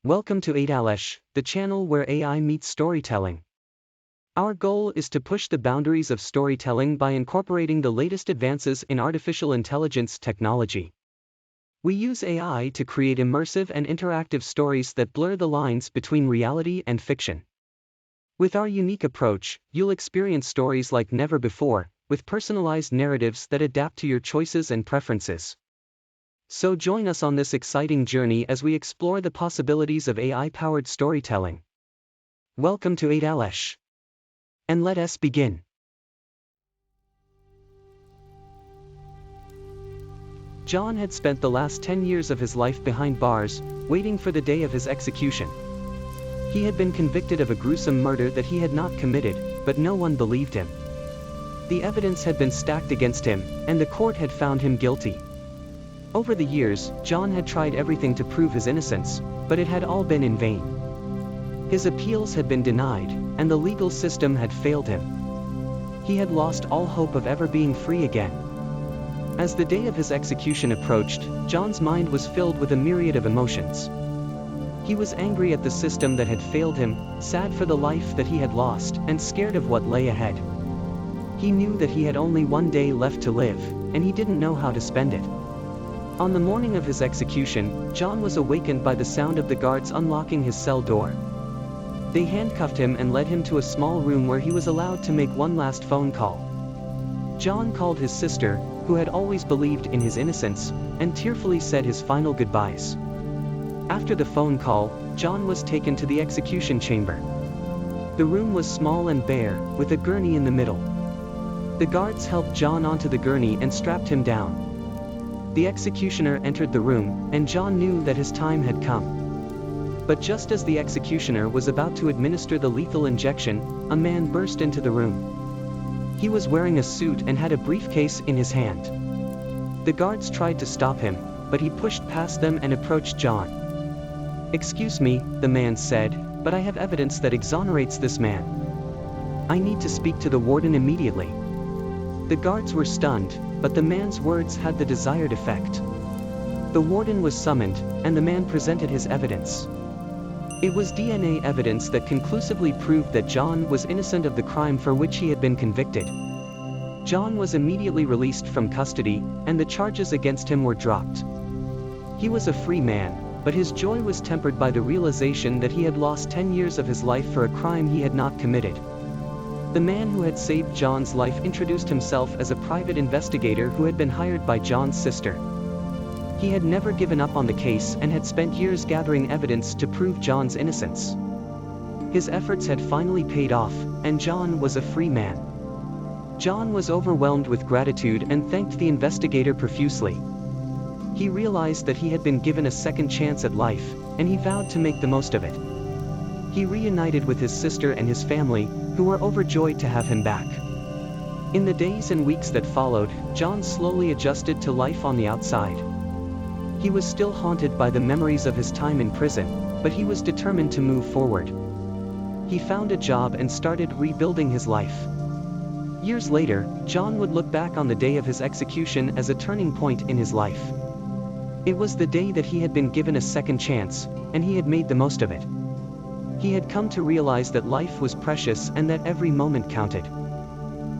Welcome to AiTales, the channel where AI meets storytelling. Our goal is to push the boundaries of storytelling by incorporating the latest advances in artificial intelligence technology. We use AI to create immersive and interactive stories that blur the lines between reality and fiction. With our unique approach, you'll experience stories like never before, with personalized narratives that adapt to your choices and preferences. So join us on this exciting journey as we explore the possibilities of AI-powered storytelling. Welcome to AiTales. And let us begin. John had spent the last 10 years of his life behind bars, waiting for the day of his execution. He had been convicted of a gruesome murder that he had not committed, but no one believed him. The evidence had been stacked against him, and the court had found him guilty. Over the years, John had tried everything to prove his innocence, but it had all been in vain. His appeals had been denied, and the legal system had failed him. He had lost all hope of ever being free again. As the day of his execution approached, John's mind was filled with a myriad of emotions. He was angry at the system that had failed him, sad for the life that he had lost, and scared of what lay ahead. He knew that he had only one day left to live, and he didn't know how to spend it. On the morning of his execution, John was awakened by the sound of the guards unlocking his cell door. They handcuffed him and led him to a small room where he was allowed to make one last phone call. John called his sister, who had always believed in his innocence, and tearfully said his final goodbyes. After the phone call, John was taken to the execution chamber. The room was small and bare, with a gurney in the middle. The guards helped John onto the gurney and strapped him down. The executioner entered the room, and John knew that his time had come. But just as the executioner was about to administer the lethal injection, a man burst into the room. He was wearing a suit and had a briefcase in his hand. The guards tried to stop him, but he pushed past them and approached John. "Excuse me," the man said, "but I have evidence that exonerates this man. I need to speak to the warden immediately." The guards were stunned, but the man's words had the desired effect. The warden was summoned, and the man presented his evidence. It was DNA evidence that conclusively proved that John was innocent of the crime for which he had been convicted. John was immediately released from custody, and the charges against him were dropped. He was a free man, but his joy was tempered by the realization that he had lost 10 years of his life for a crime he had not committed. The man who had saved John's life introduced himself as a private investigator who had been hired by John's sister. He had never given up on the case and had spent years gathering evidence to prove John's innocence. His efforts had finally paid off, and John was a free man. John was overwhelmed with gratitude and thanked the investigator profusely. He realized that he had been given a second chance at life, and he vowed to make the most of it. He reunited with his sister and his family, who were overjoyed to have him back. In the days and weeks that followed, John slowly adjusted to life on the outside. He was still haunted by the memories of his time in prison, but he was determined to move forward. He found a job and started rebuilding his life. Years later, John would look back on the day of his execution as a turning point in his life. It was the day that he had been given a second chance, and he had made the most of it. He had come to realize that life was precious and that every moment counted.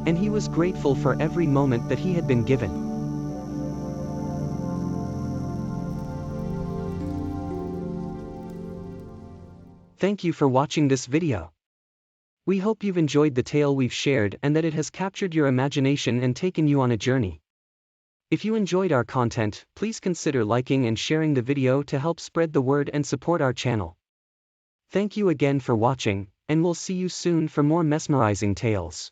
And he was grateful for every moment that he had been given. Thank you for watching this video. We hope you've enjoyed the tale we've shared and that it has captured your imagination and taken you on a journey. If you enjoyed our content, please consider liking and sharing the video to help spread the word and support our channel. Thank you again for watching, and we'll see you soon for more mesmerizing tales.